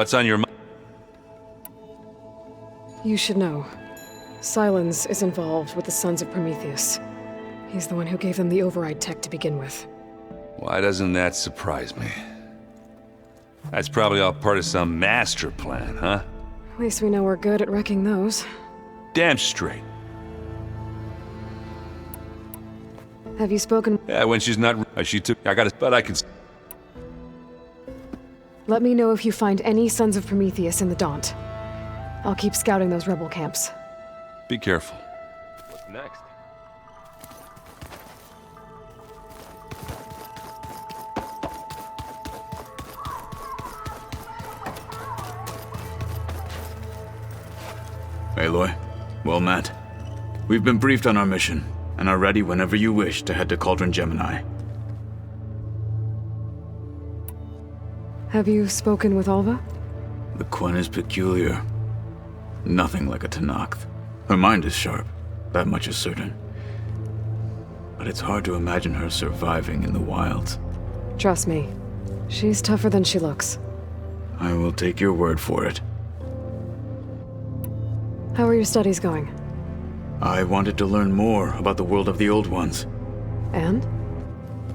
What's on your mind? You should know. Silence is involved with the Sons of Prometheus. He's the one who gave them the override tech to begin with. Why doesn't that surprise me? That's probably all part of some master plan, huh? At least we know we're good at wrecking those. Damn straight. Have you spoken? Yeah, when she's not... she took... I gotta... But I can... Let me know if you find any Sons of Prometheus in the Daunt. I'll keep scouting those rebel camps. Be careful. What's next? Aloy, well met. We've been briefed on our mission, and are ready whenever you wish to head to Cauldron Gemini. Have you spoken with Alva? The Quen is peculiar. Nothing like a Tenakth. Her mind is sharp, that much is certain. But it's hard to imagine her surviving in the wilds. Trust me, she's tougher than she looks. I will take your word for it. How are your studies going? I wanted to learn more about the world of the Old Ones. And?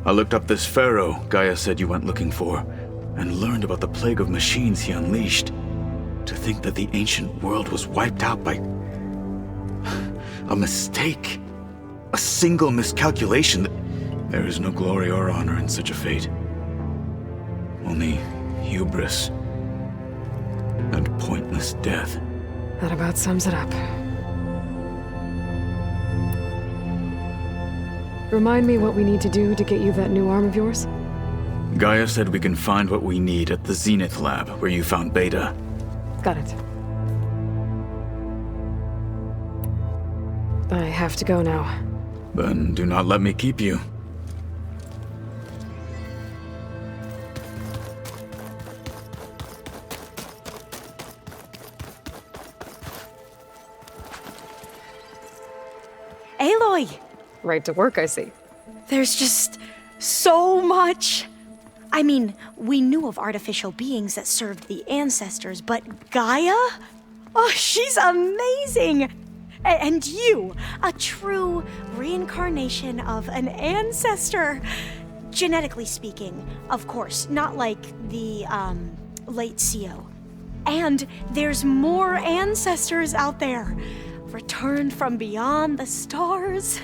I looked up this pharaoh Gaia said you went looking for, and learned about the plague of machines he unleashed. To think that the ancient world was wiped out by... a mistake. A single miscalculation. There is no glory or honor in such a fate. Only hubris and pointless death. That about sums it up. Remind me what we need to do to get you that new arm of yours? Gaia said we can find what we need at the Zenith lab, where you found Beta. Got it. I have to go now. Then do not let me keep you. Aloy! Right to work, I see. There's just so much. I mean, we knew of artificial beings that served the ancestors, but Gaia? Oh, she's amazing! And you, a true reincarnation of an ancestor. Genetically speaking, of course, not like the, late CO. And there's more ancestors out there, returned from beyond the stars.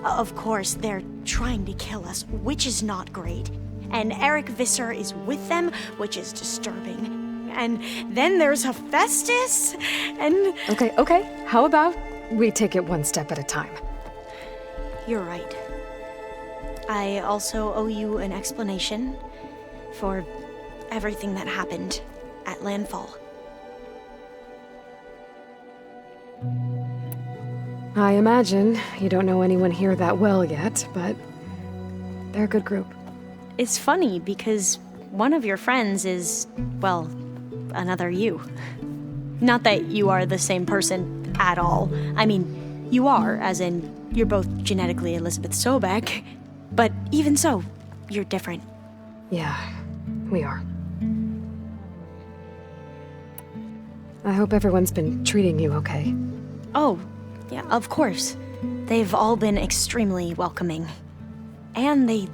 Of course, they're trying to kill us, which is not great. And Eric Visser is with them, which is disturbing. And then there's Hephaestus, and... Okay, how about we take it one step at a time? You're right. I also owe you an explanation for everything that happened at Landfall. I imagine you don't know anyone here that well yet, but they're a good group. It's funny because one of your friends is, well, another you. Not that you are the same person at all. I mean, you are, as in, you're both genetically Elizabeth Sobek, but even so, you're different. Yeah, we are. I hope everyone's been treating you okay. Oh, yeah, of course. They've all been extremely welcoming. And they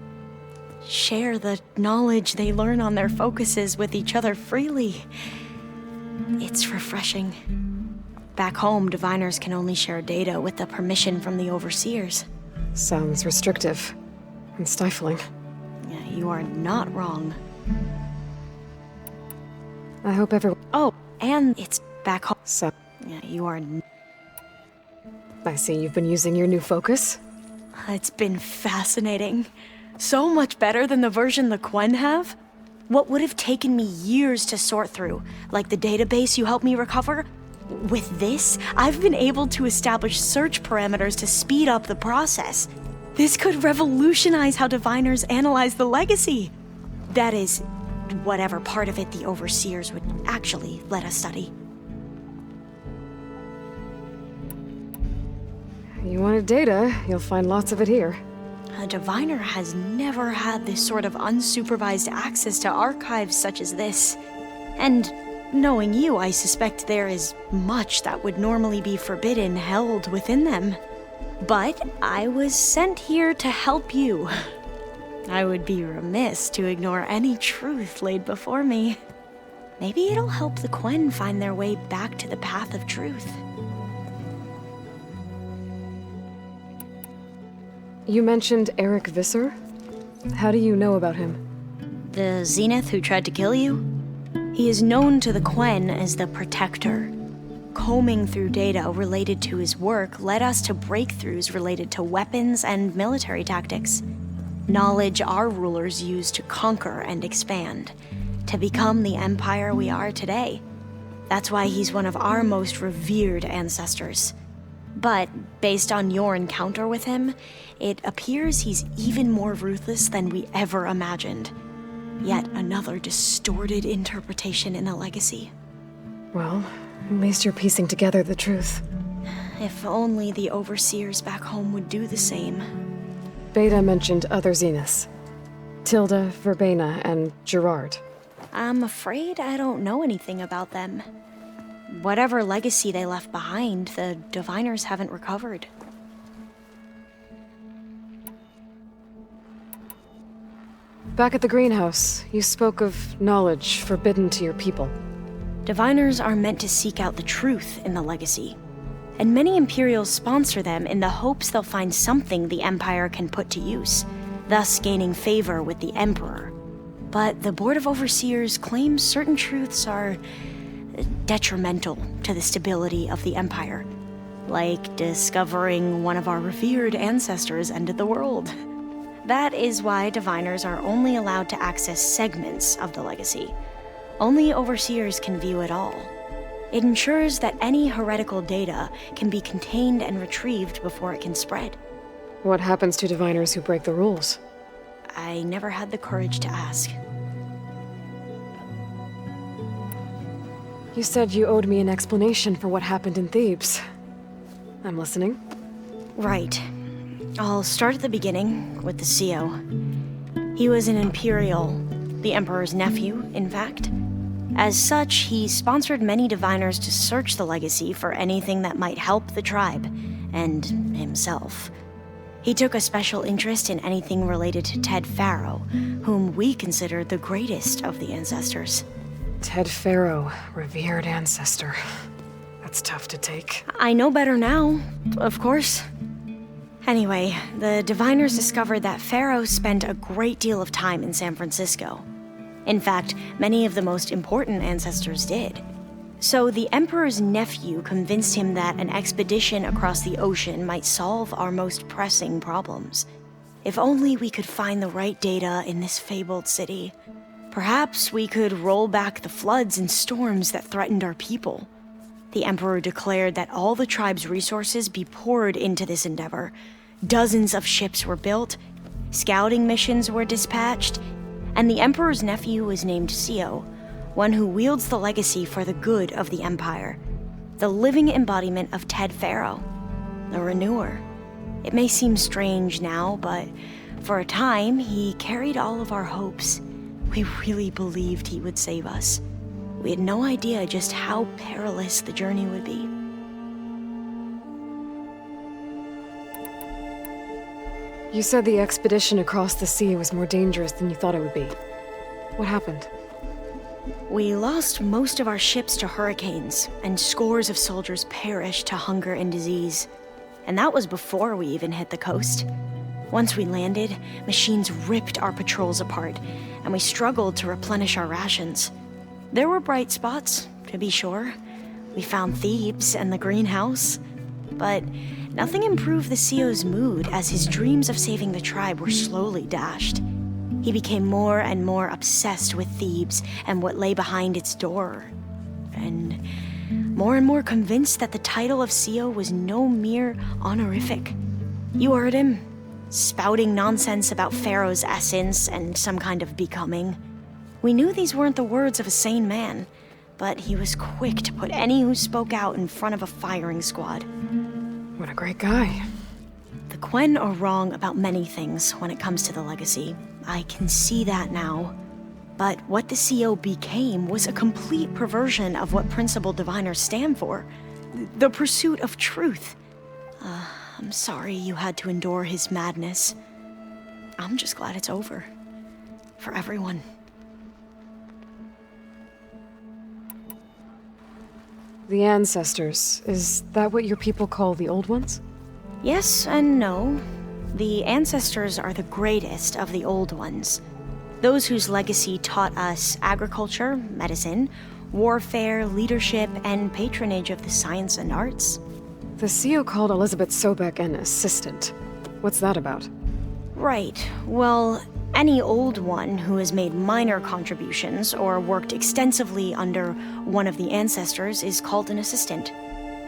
share the knowledge they learn on their focuses with each other freely. It's refreshing. Back home, diviners can only share data with the permission from the overseers. Sounds restrictive and stifling. Yeah, you are not wrong. I hope everyone... Oh, and it's back home. So, Yeah, you are... I see you've been using your new focus. It's been fascinating. So much better than the version the Quen have. What would have taken me years to sort through, like the database you helped me recover, with this, I've been able to establish search parameters to speed up the process. This could revolutionize how diviners analyze the legacy. That is, whatever part of it the overseers would actually let us study. You wanted data, you'll find lots of it here. A diviner has never had this sort of unsupervised access to archives such as this. And Knowing you, I suspect there is much that would normally be forbidden held within them. But I was sent here to help you. I would be remiss to ignore any truth laid before me. Maybe it'll help the Quen find their way back to the path of truth. You mentioned Eric Visser? How do you know about him? The Zenith who tried to kill you? He is known to the Quen as the Protector. Combing through data related to his work led us to breakthroughs related to weapons and military tactics. Knowledge our rulers used to conquer and expand, to become the empire we are today. That's why he's one of our most revered ancestors. But based on your encounter with him, it appears he's even more ruthless than we ever imagined. Yet another distorted interpretation in the legacy. Well, at least you're piecing together the truth. If only the overseers back home would do the same. Beta mentioned other Zeniths. Tilda, Verbena, and Gerard. I'm afraid I don't know anything about them. Whatever legacy they left behind, the Diviners haven't recovered. Back at the greenhouse, you spoke of knowledge forbidden to your people. Diviners are meant to seek out the truth in the legacy, and many Imperials sponsor them in the hopes they'll find something the Empire can put to use, thus gaining favor with the Emperor. But the Board of Overseers claims certain truths are detrimental to the stability of the Empire, like discovering one of our revered ancestors ended the world. That is why Diviners are only allowed to access segments of the legacy. Only Overseers can view it all. It ensures that any heretical data can be contained and retrieved before it can spread. What happens to Diviners who break the rules? I never had the courage to ask. You said you owed me an explanation for what happened in Thebes. I'm listening. Right. I'll start at the beginning, with the CEO. He was an Imperial, the Emperor's nephew, in fact. As such, he sponsored many Diviners to search the legacy for anything that might help the tribe, and himself. He took a special interest in anything related to Ted Faro, whom we consider the greatest of the ancestors. Ted Faro, revered ancestor. That's tough to take. I know better now, of course. Anyway, the Diviners discovered that Faro spent a great deal of time in San Francisco. In fact, many of the most important ancestors did. So the Emperor's nephew convinced him that an expedition across the ocean might solve our most pressing problems. If only we could find the right data in this fabled city. Perhaps we could roll back the floods and storms that threatened our people. The Emperor declared that all the tribe's resources be poured into this endeavor. Dozens of ships were built, scouting missions were dispatched, and the Emperor's nephew was named CEO, one who wields the legacy for the good of the Empire, the living embodiment of Ted Faro, the Renewer. It may seem strange now, but for a time, he carried all of our hopes. We really believed he would save us. We had no idea just how perilous the journey would be. You said the expedition across the sea was more dangerous than you thought it would be. What happened? We lost most of our ships to hurricanes, and scores of soldiers perished to hunger and disease. And that was before we even hit the coast. Once we landed, machines ripped our patrols apart, and we struggled to replenish our rations. There were bright spots, to be sure. We found Thebes and the greenhouse. But nothing improved the CEO's mood as his dreams of saving the tribe were slowly dashed. He became more and more obsessed with Thebes and what lay behind its door. And more convinced that the title of CEO was no mere honorific. You heard him, spouting nonsense about Pharaoh's essence and some kind of becoming. We knew these weren't the words of a sane man, but he was quick to put any who spoke out in front of a firing squad. What a great guy. The Quen are wrong about many things when it comes to the legacy. I can see that now. But what the CO became was a complete perversion of what principled diviners stand for. The pursuit of truth. I'm sorry you had to endure his madness. I'm just glad it's over. For everyone. The ancestors, is that what your people call the old ones? Yes and no. The ancestors are the greatest of the old ones. Those whose legacy taught us agriculture, medicine, warfare, leadership, and patronage of the science and arts. The CO called Elizabeth Sobek an assistant. What's that about? Right. Well, any old one who has made minor contributions or worked extensively under one of the ancestors is called an assistant.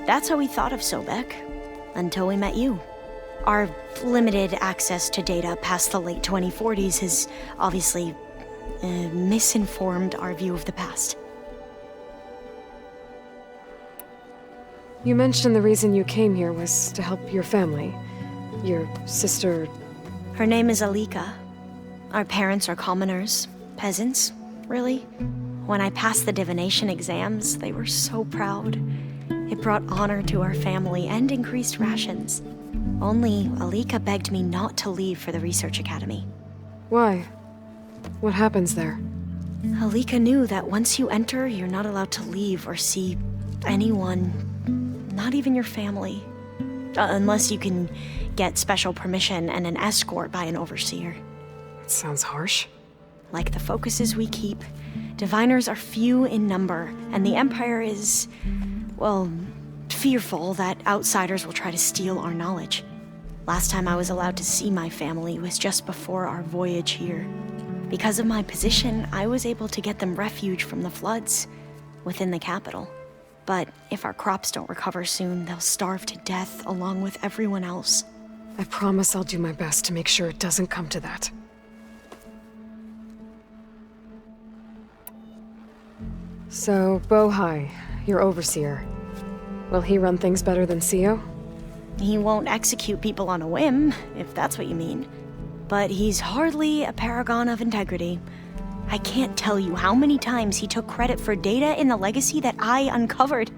That's how we thought of Sobek, until we met you. Our limited access to data past the late 2040s has obviously misinformed our view of the past. You mentioned the reason you came here was to help your family. Your sister... Her name is Alika. Our parents are commoners, peasants, really. When I passed the divination exams, they were so proud. It brought honor to our family and increased rations. Only Alika begged me not to leave for the research academy. Why? What happens there? Alika knew that once you enter, you're not allowed to leave or see anyone, not even your family. Unless you can get special permission and an escort by an overseer. That sounds harsh. Like the focuses we keep, diviners are few in number, and the Empire is, well, fearful that outsiders will try to steal our knowledge. Last time I was allowed to see my family was just before our voyage here. Because of my position, I was able to get them refuge from the floods within the capital. But if our crops don't recover soon, they'll starve to death along with everyone else. I promise I'll do my best to make sure it doesn't come to that. So, Bohai, your overseer. Will he run things better than CO? He won't execute people on a whim, if that's what you mean. But he's hardly a paragon of integrity. I can't tell you how many times he took credit for data in the legacy that I uncovered.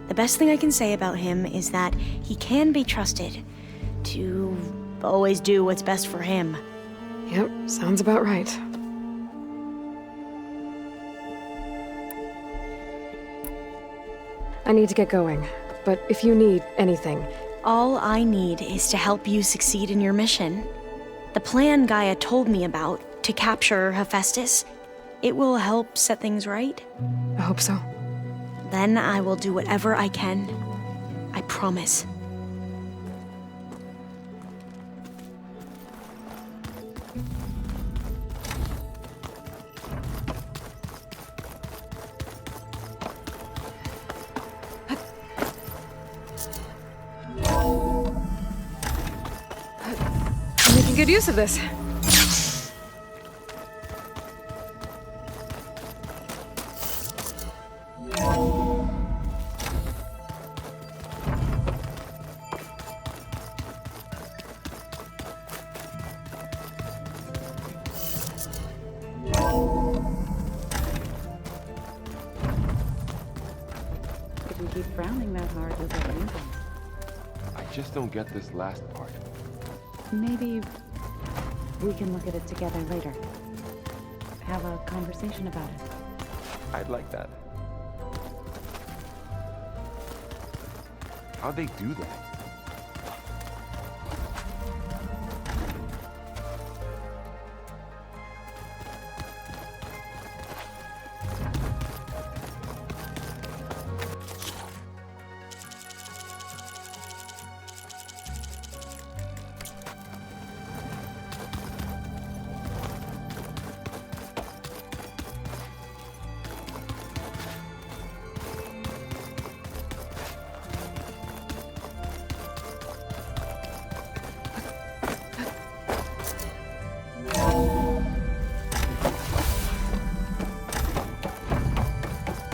The best thing I can say about him is that he can be trusted to always do what's best for him. Yep, sounds about right. I need to get going, but if you need anything... All I need is to help you succeed in your mission. The plan Gaia told me about, to capture Hephaestus, it will help set things right. I hope so. Then I will do whatever I can. I promise. I'm making good use of this. If we keep frowning that hard, we'll get anything. I just don't get this last part. Maybe we can look at it together later. Have a conversation about it. I'd like that. How'd they do that?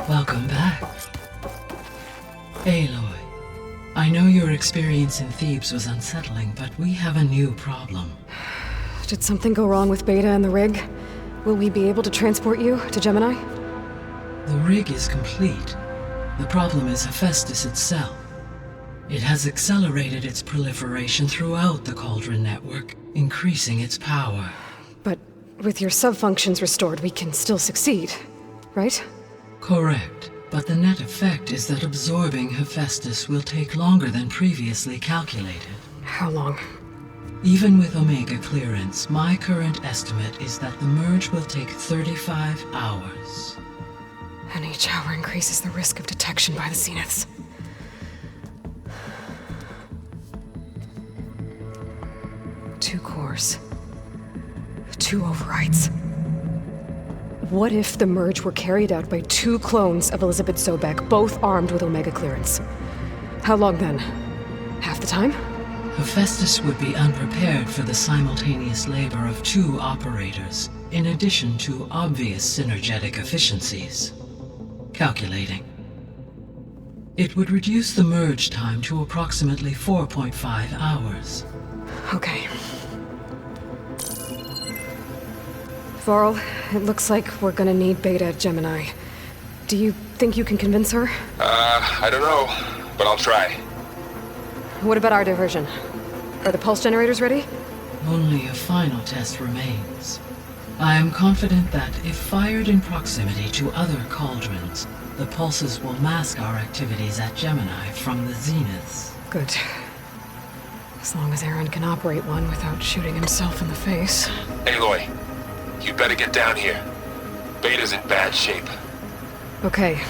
Welcome back. Aloy, I know your experience in Thebes was unsettling, but we have a new problem. Did something go wrong with Beta and the rig? Will we be able to transport you to Gemini? The rig is complete. The problem is Hephaestus itself. It has accelerated its proliferation throughout the Cauldron network, increasing its power. But with your sub-functions restored, we can still succeed, right? Correct. But the net effect is that absorbing Hephaestus will take longer than previously calculated. How long? Even with Omega clearance, my current estimate is that the merge will take 35 hours. And each hour increases the risk of detection by the Zeniths. Two cores. Two overrides. What if the merge were carried out by two clones of Elizabeth Sobek, both armed with Omega clearance? How long then? Half the time? Hephaestus would be unprepared for the simultaneous labor of two operators, in addition to obvious synergetic efficiencies. Calculating. It would reduce the merge time to approximately 4.5 hours. Okay. Varl, it looks like we're gonna need Beta at Gemini. Do you think you can convince her? I don't know, but I'll try. What about our diversion? Are the pulse generators ready? Only a final test remains. I am confident that if fired in proximity to other cauldrons, the pulses will mask our activities at Gemini from the Zeniths. Good. As long as Aaron can operate one without shooting himself in the face. Aloy, you better get down here. Beta's in bad shape. Okay.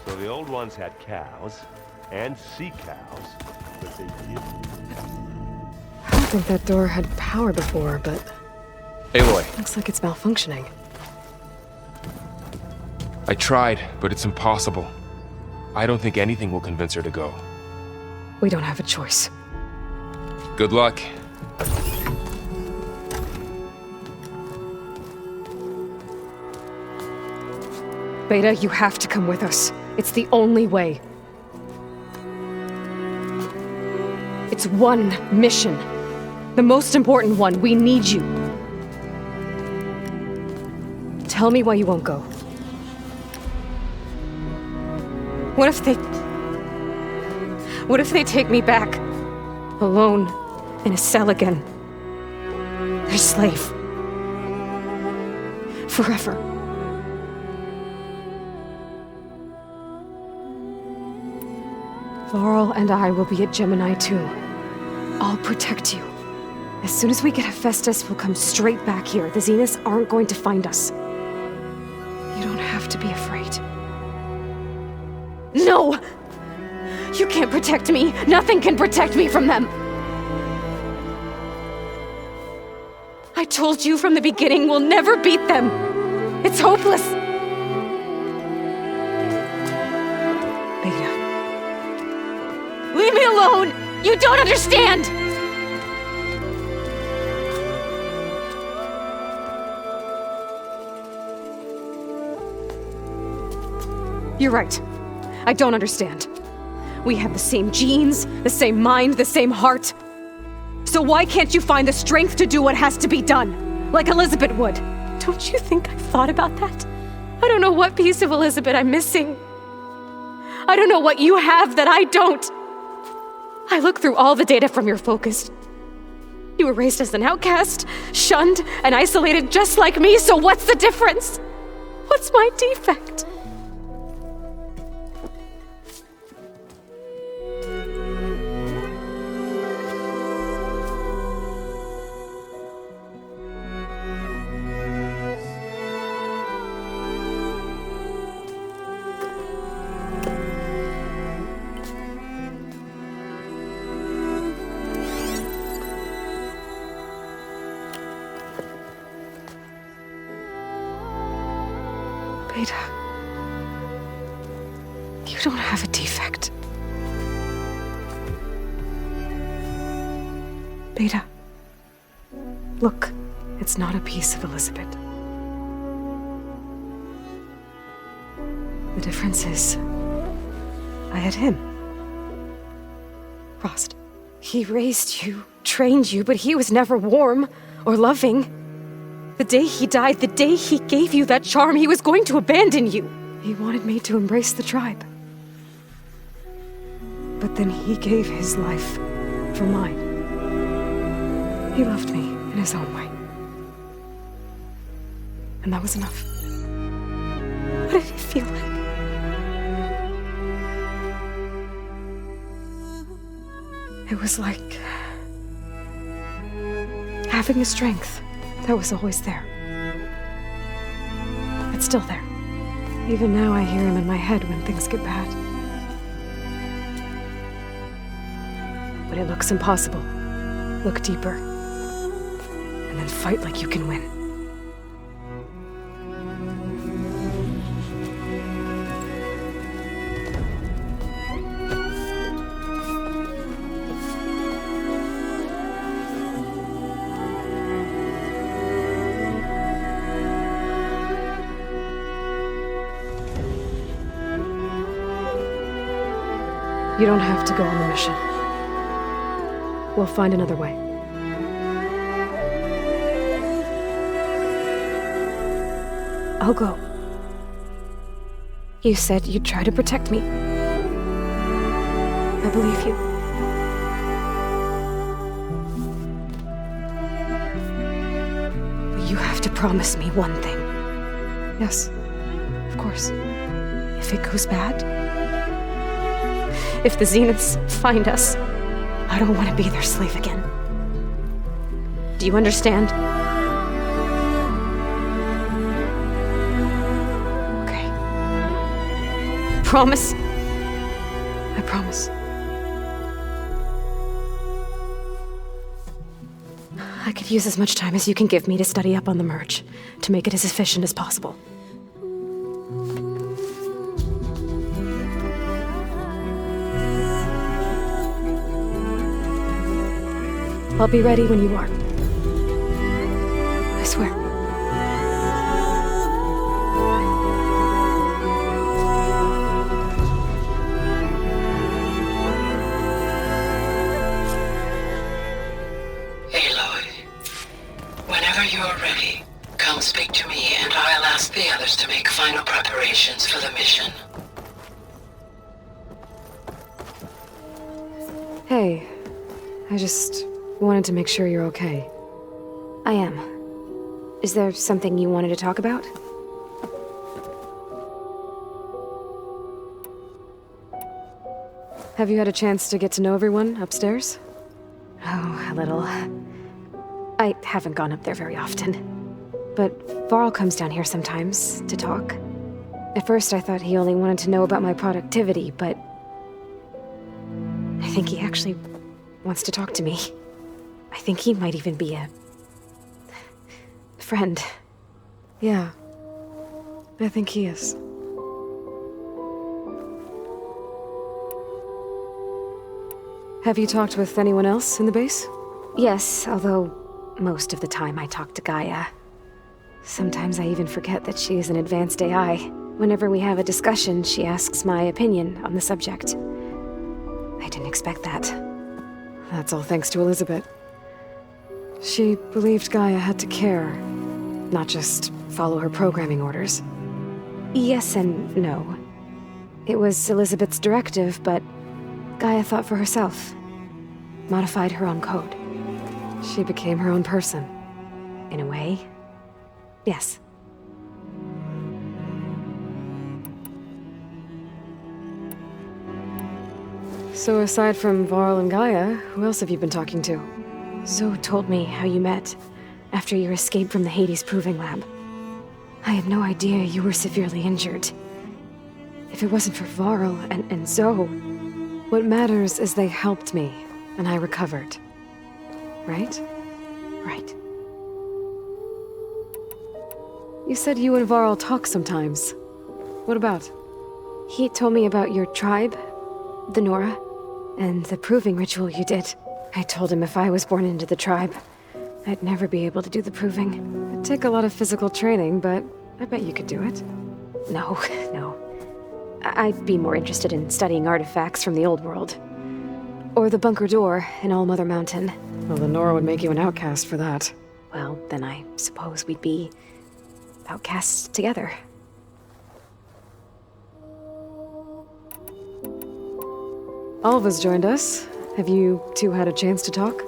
So the old ones had cows and sea cows, but they didn't. I don't think that door had power before, but Aloy, looks like it's malfunctioning. I tried, but it's impossible. I don't think anything will convince her to go. We don't have a choice. Good luck. Beta, you have to come with us. It's the only way. It's one mission. The most important one. We need you. Tell me why you won't go. What if they take me back? Alone, in a cell again. Their slave. Forever. Varl and I will be at Gemini too. I'll protect you. As soon as we get Hephaestus, we'll come straight back here. The Zeniths aren't going to find us. You don't have to be afraid. No! You can't protect me! Nothing can protect me from them! I told you from the beginning we'll never beat them! It's hopeless! Beta. Leave me alone! You don't understand! You're right. I don't understand. We have the same genes, the same mind, the same heart. So why can't you find the strength to do what has to be done? Like Elizabeth would. Don't you think I've thought about that? I don't know what piece of Elizabeth I'm missing. I don't know what you have that I don't. I look through all the data from your focus. You were raised as an outcast, shunned, and isolated just like me, so what's the difference? What's my defect? Beta, you don't have a defect. Beta, look, it's not a piece of Elizabeth. The difference is, I had him. Frost. He raised you, trained you, but he was never warm or loving. The day he died, the day he gave you that charm, he was going to abandon you. He wanted me to embrace the tribe. But then he gave his life for mine. He loved me in his own way. And that was enough. What did it feel like? It was like having a strength that was always there. It's still there. Even now I hear him in my head when things get bad. When it looks impossible, look deeper. And then fight like you can win. You don't have to go on the mission. We'll find another way. I'll go. You said you'd try to protect me. I believe you. But you have to promise me one thing. Yes, of course. If it goes bad, if the Zeniths find us, I don't want to be their slave again. Do you understand? Okay. Promise? I promise. I could use as much time as you can give me to study up on the merge, to make it as efficient as possible. I'll be ready when you are. I swear. Aloy, whenever you're ready, come speak to me and I'll ask the others to make final preparations for the mission. Hey, I just wanted to make sure you're okay. I am. Is there something you wanted to talk about? Have you had a chance to get to know everyone upstairs? Oh, a little. I haven't gone up there very often. But Varl comes down here sometimes to talk. At first I thought he only wanted to know about my productivity, but I think he actually wants to talk to me. I think he might even be a friend. Yeah, I think he is. Have you talked with anyone else in the base? Yes, although most of the time I talk to Gaia. Sometimes I even forget that she is an advanced AI. Whenever we have a discussion, she asks my opinion on the subject. I didn't expect that. That's all thanks to Elizabeth. She believed Gaia had to care, not just follow her programming orders. Yes and no. It was Elizabeth's directive, but Gaia thought for herself. Modified her own code. She became her own person. In a way. Yes. So aside from Varl and Gaia, who else have you been talking to? Zoe told me how you met, after your escape from the Hades Proving Lab. I had no idea you were severely injured. If it wasn't for Varl and Zoe, what matters is they helped me, and I recovered. Right? Right. You said you and Varl talk sometimes. What about? He told me about your tribe, the Nora, and the proving ritual you did. I told him if I was born into the tribe, I'd never be able to do the proving. It'd take a lot of physical training, but I bet you could do it. No, no. I'd be more interested in studying artifacts from the old world. Or the bunker door in All Mother Mountain. Well, the Nora would make you an outcast for that. Well, then I suppose we'd be outcasts together. Alva's joined us. Have you two had a chance to talk?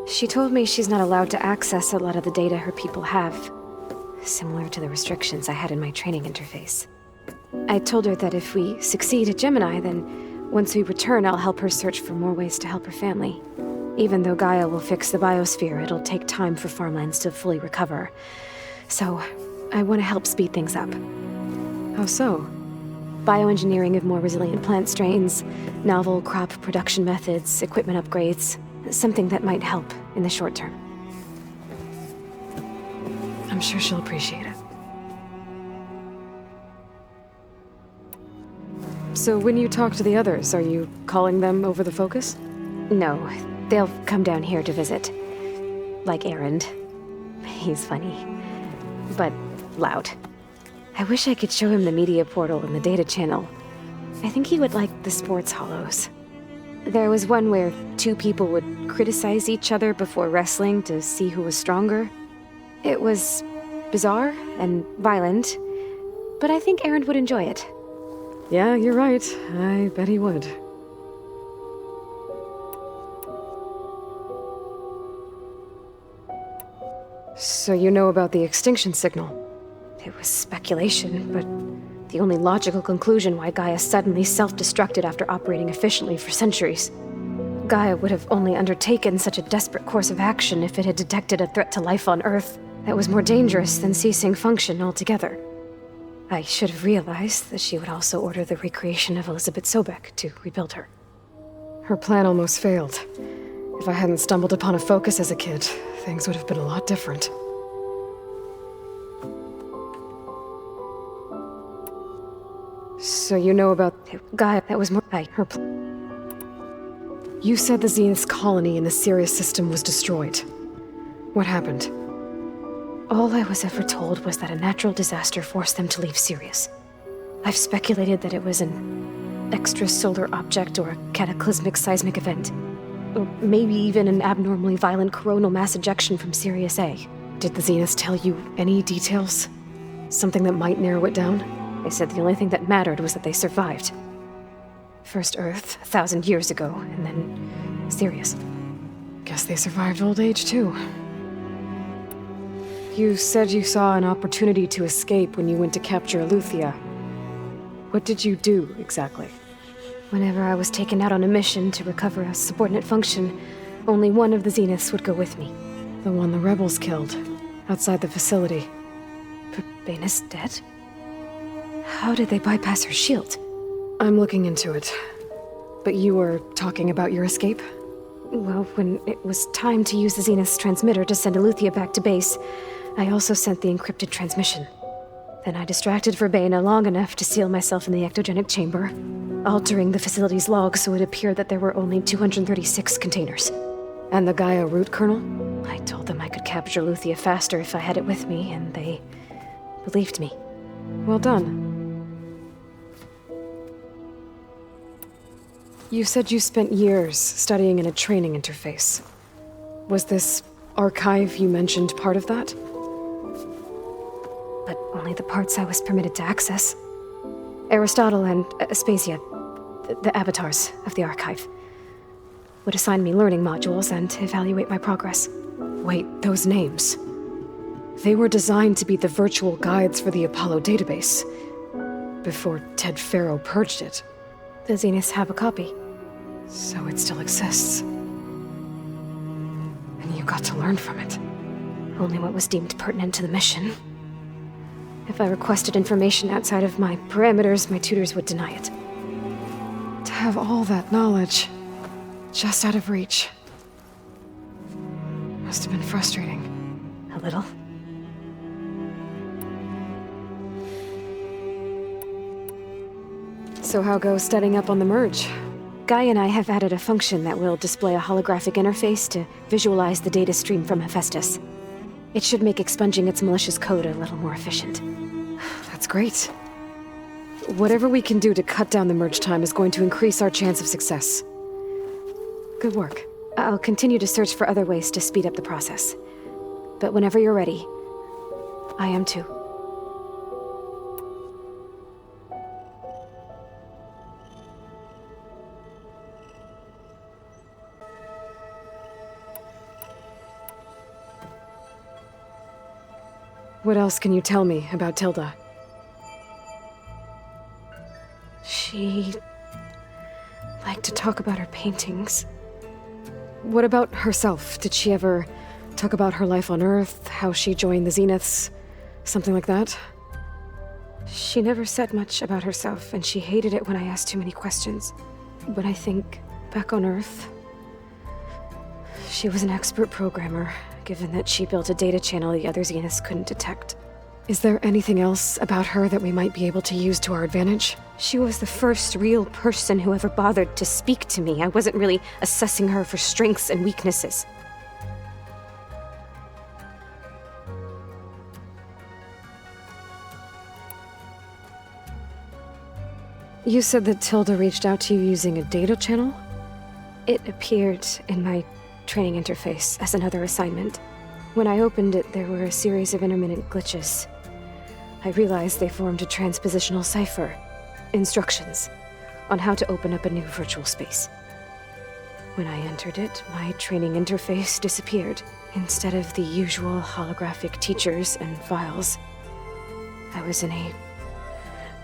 She told me she's not allowed to access a lot of the data her people have. Similar to the restrictions I had in my training interface. I told her that if we succeed at Gemini, then once we return, I'll help her search for more ways to help her family. Even though Gaia will fix the biosphere, it'll take time for farmlands to fully recover. So, I want to help speed things up. How so? Bioengineering of more resilient plant strains, novel crop production methods, equipment upgrades. Something that might help in the short term. I'm sure she'll appreciate it. So when you talk to the others, are you calling them over the focus? No, they'll come down here to visit. Like Erend. He's funny. But loud. I wish I could show him the media portal and the data channel. I think he would like the sports hollows. There was one where two people would criticize each other before wrestling to see who was stronger. It was bizarre and violent, but I think Erend would enjoy it. Yeah, you're right. I bet he would. So you know about the extinction signal? It was speculation, but the only logical conclusion why Gaia suddenly self-destructed after operating efficiently for centuries. Gaia would have only undertaken such a desperate course of action if it had detected a threat to life on Earth that was more dangerous than ceasing function altogether. I should have realized that she would also order the recreation of Elizabeth Sobek to rebuild her. Her plan almost failed. If I hadn't stumbled upon a focus as a kid, things would have been a lot different. So you know about Gaia, that was more her You said the Zenith's colony in the Sirius system was destroyed. What happened? All I was ever told was that a natural disaster forced them to leave Sirius. I've speculated that it was an extrasolar object or a cataclysmic seismic event. Or maybe even an abnormally violent coronal mass ejection from Sirius A. Did the Zeniths tell you any details? Something that might narrow it down? They said the only thing that mattered was that they survived. First Earth, 1,000 years ago, and then Sirius. Guess they survived old age, too. You said you saw an opportunity to escape when you went to capture Eleuthia. What did you do, exactly? Whenever I was taken out on a mission to recover a subordinate function, only one of the Zeniths would go with me. The one the rebels killed, outside the facility. Baina's dead? How did they bypass her shield? I'm looking into it. But you were talking about your escape? Well, when it was time to use the Zenith's transmitter to send Eleuthia back to base, I also sent the encrypted transmission. Then I distracted Verbaina long enough to seal myself in the ectogenic chamber, altering the facility's log so it appeared that there were only 236 containers. And the Gaia root kernel? I told them I could capture Eleuthia faster if I had it with me, and they believed me. Well done. You said you spent years studying in a training interface. Was this archive you mentioned part of that? But only the parts I was permitted to access. Aristotle and Aspasia, the avatars of the archive, would assign me learning modules and evaluate my progress. Wait, those names. They were designed to be the virtual guides for the Apollo database, before Ted Faro purged it. The Zeniths have a copy. So it still exists. And you got to learn from it. Only what was deemed pertinent to the mission. If I requested information outside of my parameters, my tutors would deny it. To have all that knowledge, just out of reach. Must have been frustrating. A little. So how goes setting up on the merge? Gaia and I have added a function that will display a holographic interface to visualize the data stream from Hephaestus. It should make expunging its malicious code a little more efficient. That's great. Whatever we can do to cut down the merge time is going to increase our chance of success. Good work. I'll continue to search for other ways to speed up the process. But whenever you're ready, I am too. What else can you tell me about Tilda? She liked to talk about her paintings. What about herself? Did she ever talk about her life on Earth, how she joined the Zeniths, something like that? She never said much about herself, and she hated it when I asked too many questions. But I think, back on Earth, she was an expert programmer, given that she built a data channel the other Zeniths couldn't detect. Is there anything else about her that we might be able to use to our advantage? She was the first real person who ever bothered to speak to me. I wasn't really assessing her for strengths and weaknesses. You said that Tilda reached out to you using a data channel? It appeared in my training interface as another assignment. When I opened it, there were a series of intermittent glitches. I realized they formed a transpositional cipher. Instructions on how to open up a new virtual space. When I entered it, my training interface disappeared. Instead of the usual holographic teachers and files, I was in a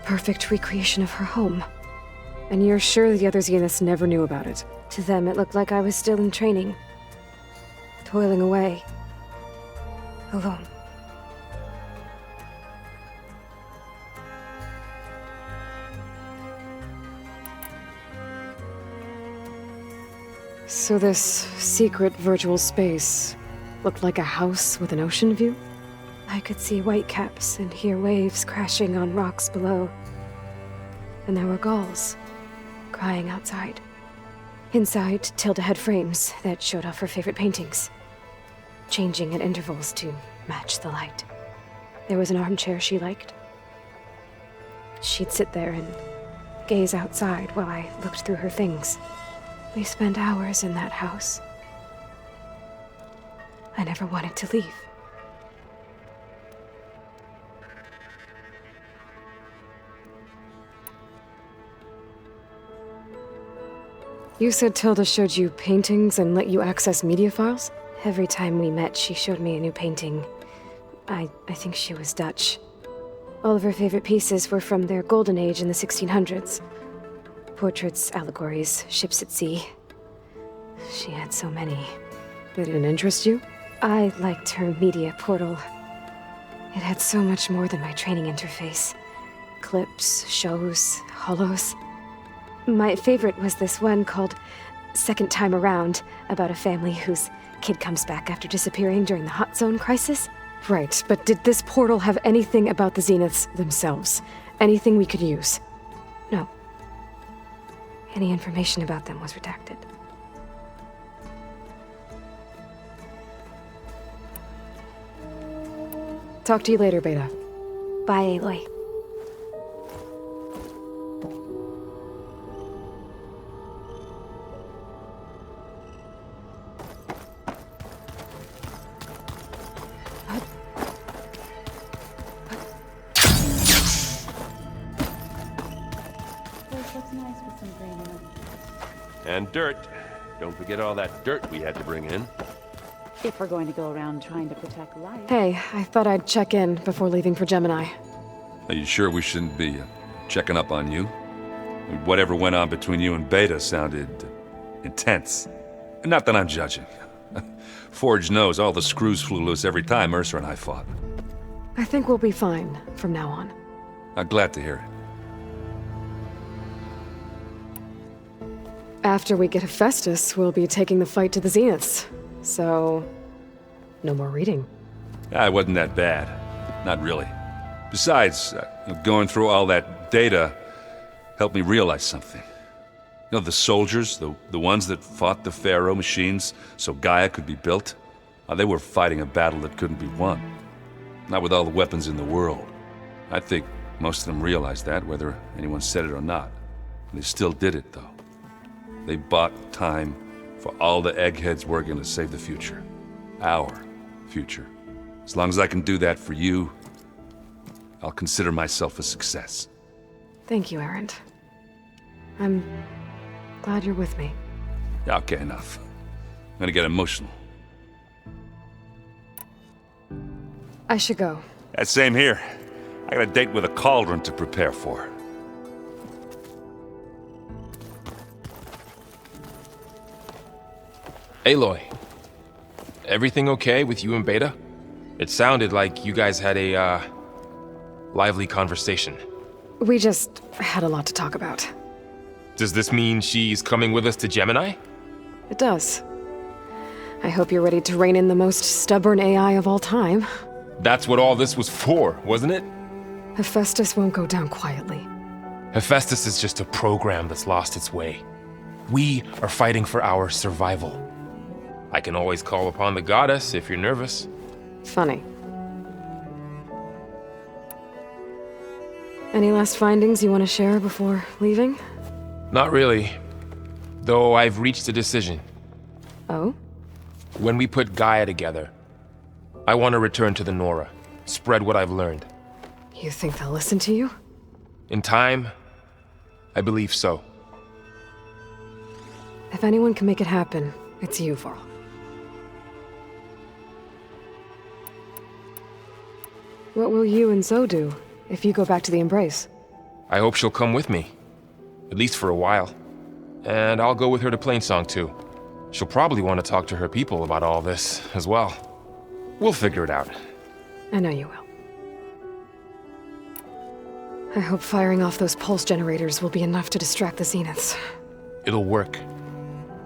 perfect recreation of her home. And you're sure the other Zeniths never knew about it? To them, it looked like I was still in training. Toiling away. Alone. So this secret virtual space looked like a house with an ocean view? I could see whitecaps and hear waves crashing on rocks below. And there were gulls crying outside. Inside, Tilda had frames that showed off her favorite paintings, changing at intervals to match the light. There was an armchair she liked. She'd sit there and gaze outside while I looked through her things. We spent hours in that house. I never wanted to leave. You said Tilda showed you paintings and let you access media files? Every time we met, she showed me a new painting. I think she was Dutch. All of her favorite pieces were from their golden age in the 1600s. Portraits, allegories, ships at sea. She had so many. They didn't interest you? I liked her media portal. It had so much more than my training interface. Clips, shows, holos. My favorite was this one called Second Time Around, about a family whose kid comes back after disappearing during the Hot Zone crisis. Right, but did this portal have anything about the Zeniths themselves? Anything we could use? No. Any information about them was redacted. Talk to you later, Beta. Bye, Aloy. And dirt. Don't forget all that dirt we had to bring in. If we're going to go around trying to protect life. Hey, I thought I'd check in before leaving for Gemini. Are you sure we shouldn't be checking up on you? I mean, whatever went on between you and Beta sounded intense. Not that I'm judging. Forge knows all the screws flew loose every time Mercer and I fought. I think we'll be fine from now on. I'm glad to hear it. After we get Hephaestus, we'll be taking the fight to the Zeniths. So, no more reading. It wasn't that bad. Not really. Besides, going through all that data helped me realize something. You know, the soldiers, the ones that fought the Pharaoh machines so Gaia could be built, they were fighting a battle that couldn't be won. Not with all the weapons in the world. I think Most of them realized that, whether anyone said it or not. They still did it, though. They bought time for all the eggheads working to save the future. Our future. As long as I can do that for you, I'll consider myself a success. Thank you, Erend. I'm glad you're with me. Okay, enough. I'm gonna get emotional. I should go. Same here. I got a date with a cauldron to prepare for. Aloy, everything okay with you and Beta? It sounded like you guys had a, lively conversation. We just had a lot to talk about. Does this mean she's coming with us to Gemini? It does. I hope you're ready to rein in the most stubborn AI of all time. That's what all this was for, wasn't it? Hephaestus won't go down quietly. Hephaestus is just a program that's lost its way. We are fighting for our survival. I can always call upon the goddess if you're nervous. Funny. Any last findings you want to share before leaving? Not really. Though I've reached a decision. Oh? When we put Gaia together, I want to return to the Nora, spread what I've learned. You think they'll listen to you? In time, I believe so. If anyone can make it happen, it's you, Varl. What will you and Zoe do if you go back to the Embrace? I hope she'll come with me. At least for a while. And I'll go with her to Plainsong too. She'll probably want to talk to her people about all this as well. We'll figure it out. I know you will. I hope firing off those pulse generators will be enough to distract the Zeniths. It'll work.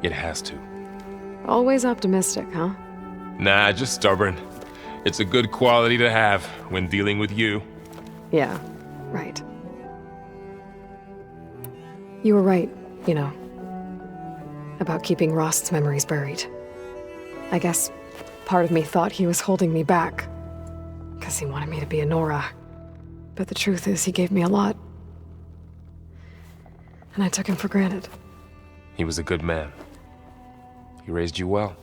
It has to. Always optimistic, huh? Nah, just stubborn. It's a good quality to have when dealing with you. Yeah, right. You were right, you know, about keeping Rost's memories buried. I guess part of me thought he was holding me back, because he wanted me to be a Nora. But the truth is, he gave me a lot. And I took him for granted. He was a good man. He raised you well.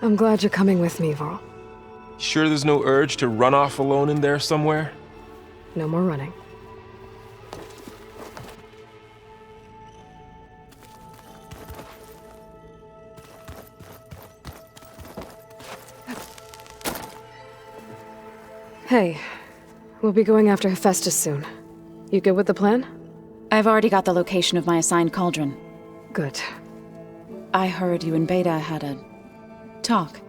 I'm glad you're coming with me, Varl. Sure there's no urge to run off alone in there somewhere? No more running. Hey, we'll be going after Hephaestus soon. You good with the plan? I've already got the location of my assigned cauldron. Good. I heard you and Beta had a talk.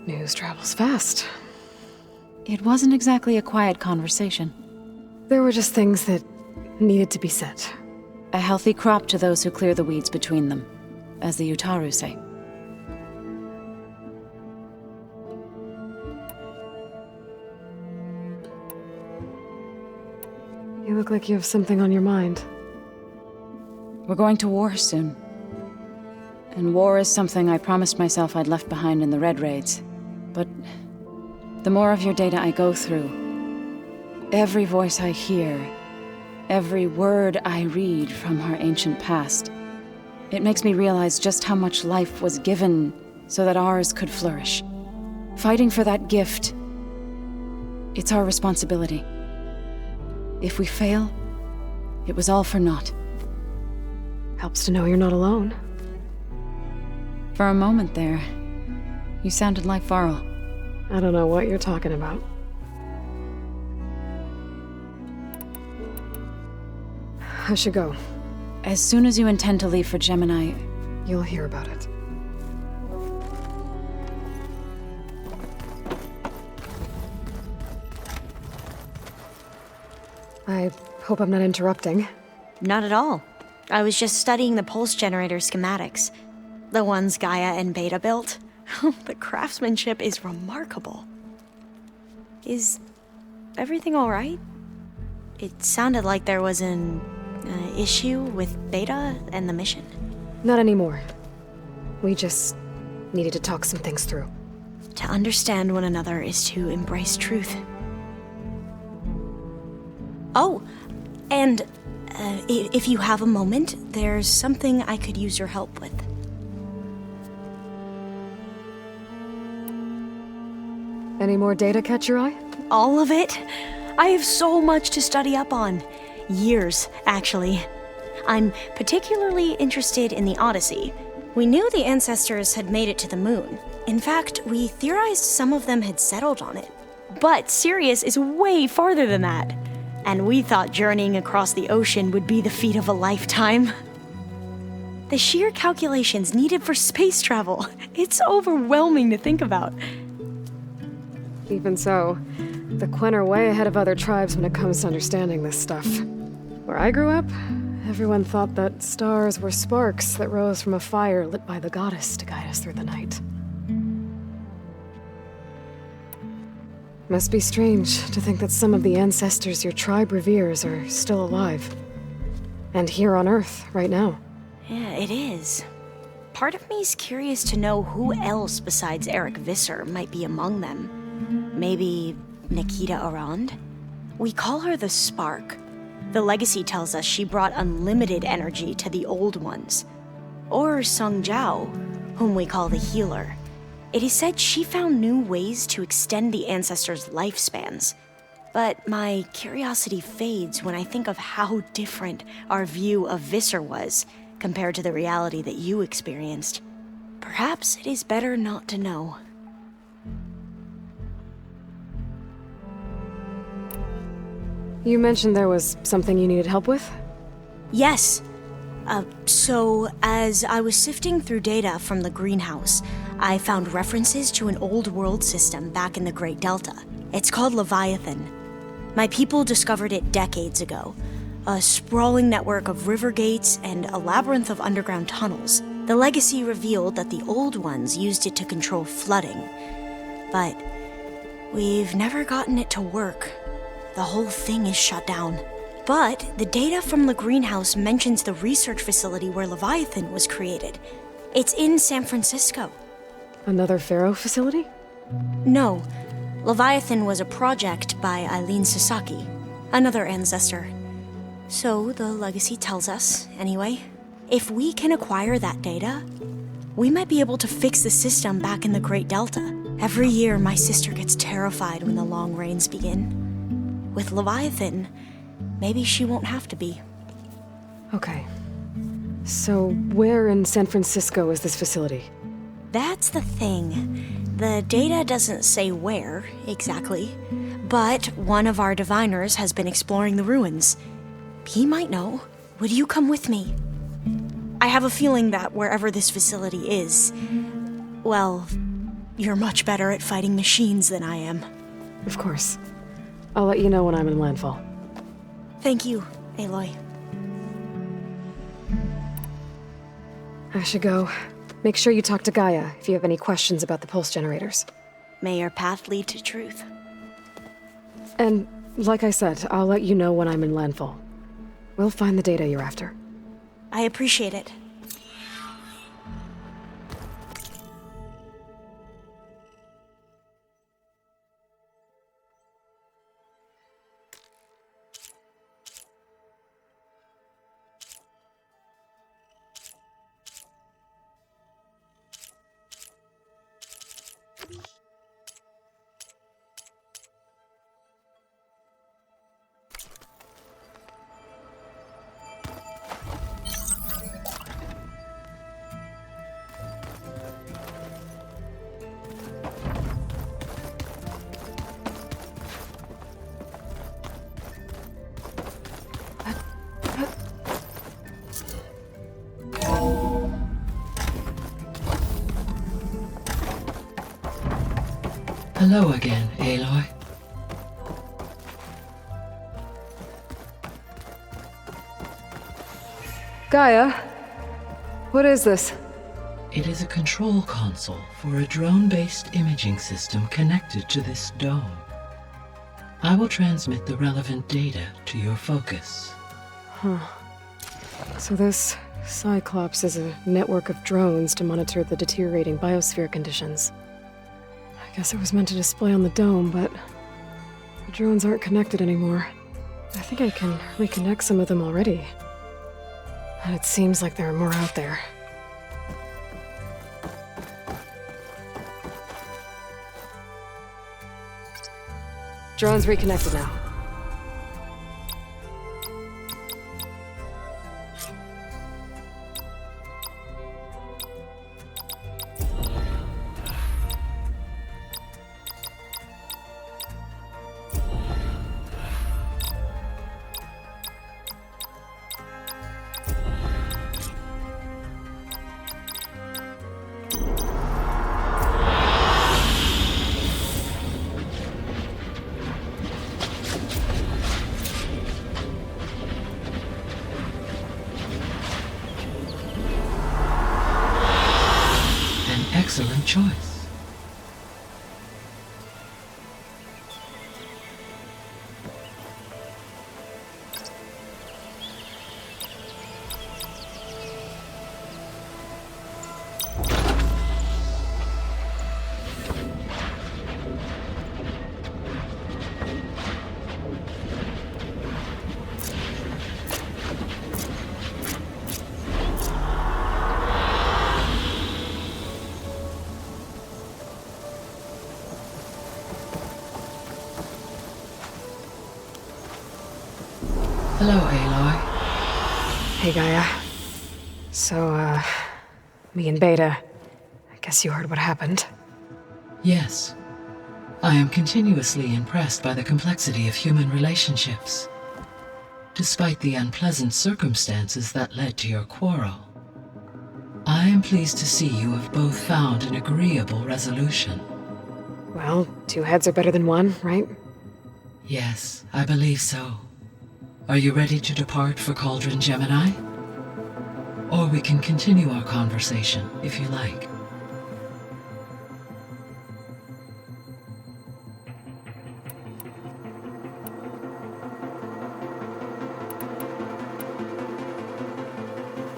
News travels fast. It wasn't exactly a quiet conversation. There were just things that needed to be said. A healthy crop to those who clear the weeds between them, as the Utaru say. You look like you have something on your mind. We're going to war soon. And war is something I promised myself I'd left behind in the Red Raids. But the more of your data I go through, every voice I hear, every word I read from our ancient past, it makes me realize just how much life was given so that ours could flourish. Fighting for that gift, it's our responsibility. If we fail, it was all for naught. Helps to know you're not alone. For a moment there, you sounded like Varl. I don't know what you're talking about. I should go. As soon as you intend to leave for Gemini, you'll hear about it. I hope I'm not interrupting. Not at all. I was just studying the pulse generator schematics. The ones Gaia and Beta built. The craftsmanship is remarkable. Is everything all right? It sounded like there was an issue with Beta and the mission. Not anymore. We just needed to talk some things through. To understand one another is to embrace truth. Oh, and if you have a moment, there's something I could use your help with. Any more data catch your eye? All of it? I have so much to study up on. Years, actually. I'm particularly interested in the Odyssey. We knew the ancestors had made it to the moon. In fact, we theorized some of them had settled on it. But Sirius is way farther than that. And we thought journeying across the ocean would be the feat of a lifetime. The sheer calculations needed for space travel, it's overwhelming to think about. Even so, the Quen are way ahead of other tribes when it comes to understanding this stuff. Where I grew up, everyone thought that stars were sparks that rose from a fire lit by the goddess to guide us through the night. Must be strange to think that some of the ancestors your tribe reveres are still alive. And here on Earth, right now. Yeah, it is. Part of me's curious to know who else besides Eric Visser might be among them. Maybe Nikita Arand? We call her the Spark. The legacy tells us she brought unlimited energy to the old ones. Or Sung Jiao, whom we call the Healer. It is said she found new ways to extend the ancestors' lifespans. But my curiosity fades when I think of how different our view of Visser was compared to the reality that you experienced. Perhaps it is better not to know. You mentioned there was something you needed help with? Yes. So, as I was sifting through data from the greenhouse, I found references to an old world system back in the Great Delta. It's called Leviathan. My people discovered it decades ago. A sprawling network of river gates and a labyrinth of underground tunnels. The legacy revealed that the old ones used it to control flooding. But we've never gotten it to work. The whole thing is shut down. But the data from the greenhouse mentions the research facility where Leviathan was created. It's in San Francisco. Another Pharaoh facility? No. Leviathan was a project by Eileen Sasaki, another ancestor. So the legacy tells us, anyway. If we can acquire that data, we might be able to fix the system back in the Great Delta. Every year, my sister gets terrified when the long rains begin. With Leviathan, maybe she won't have to be. Okay. So, where in San Francisco is this facility? That's the thing. The data doesn't say where, exactly. But one of our diviners has been exploring the ruins. He might know. Would you come with me? I have a feeling that wherever this facility is, well, you're much better at fighting machines than I am. Of course. I'll let you know when I'm in landfall. Thank you, Aloy. I should go. Make sure you talk to Gaia if you have any questions about the pulse generators. May your path lead to truth. And, like I said, I'll let you know when I'm in landfall. We'll find the data you're after. I appreciate it. Hello again, Aloy. Gaia? What is this? It is a control console for a drone-based imaging system connected to this dome. I will transmit the relevant data to your focus. Huh. So this Cyclops is a network of drones to monitor the deteriorating biosphere conditions. Guess it was meant to display on the dome, but the drones aren't connected anymore. I think I can reconnect some of them already. And it seems like there are more out there. Drone's reconnected now. Excellent choice. Hello, Aloy. Hey, Gaia. So, me and Beta, I guess you heard what happened. Yes. I am continuously impressed by the complexity of human relationships. Despite the unpleasant circumstances that led to your quarrel, I am pleased to see you have both found an agreeable resolution. Well, two heads are better than one, right? Yes, I believe so. Are you ready to depart for Cauldron Gemini? Or we can continue our conversation, if you like.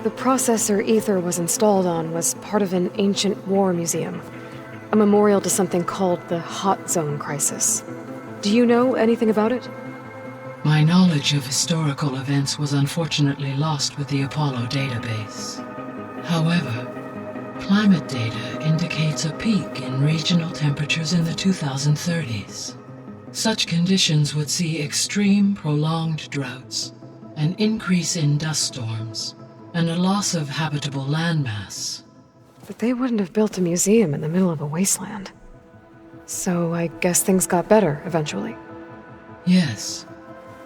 The processor Ether was installed on was part of an ancient war museum, a memorial to something called the Hot Zone Crisis. Do you know anything about it? My knowledge of historical events was unfortunately lost with the Apollo database. However, climate data indicates a peak in regional temperatures in the 2030s. Such conditions would see extreme, prolonged droughts, an increase in dust storms, and a loss of habitable landmass. But they wouldn't have built a museum in the middle of a wasteland. So I guess things got better eventually. Yes.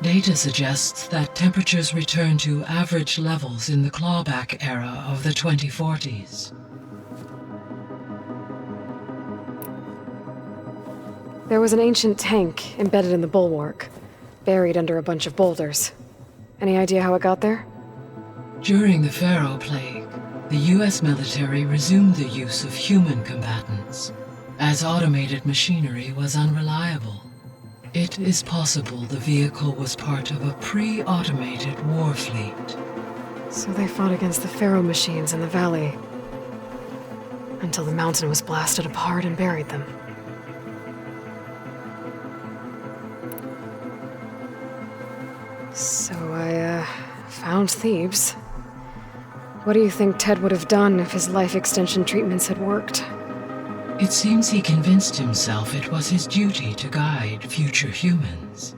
Data suggests that temperatures returned to average levels in the clawback era of the 2040s. There was an ancient tank embedded in the bulwark, buried under a bunch of boulders. Any idea how it got there? During the Pharaoh Plague, the US military resumed the use of human combatants, as automated machinery was unreliable. It is possible the vehicle was part of a pre-automated war fleet. So they fought against the Pharaoh machines in the valley, until the mountain was blasted apart and buried them. So I, found Thebes. What do you think Ted would have done if his life extension treatments had worked? It seems he convinced himself it was his duty to guide future humans.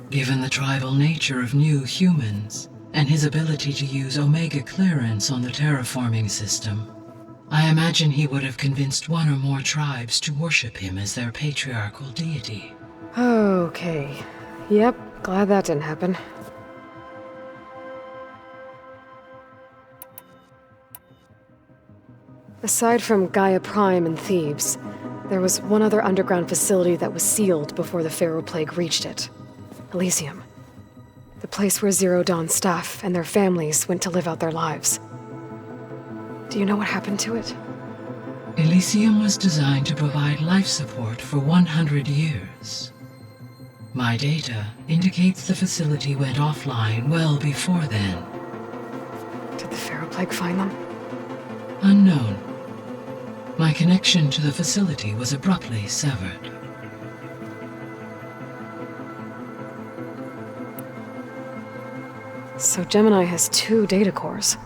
Given the tribal nature of new humans, and his ability to use Omega clearance on the terraforming system, I imagine he would have convinced one or more tribes to worship him as their patriarchal deity. Okay. Yep, glad that didn't happen. Aside from Gaia Prime and Thebes, there was one other underground facility that was sealed before the Pharaoh Plague reached it. Elysium. The place where Zero Dawn staff and their families went to live out their lives. Do you know what happened to it? Elysium was designed to provide life support for 100 years. My data indicates the facility went offline well before then. Did the Pharaoh Plague find them? Unknown. My connection to the facility was abruptly severed. So Gemini has 2 data cores.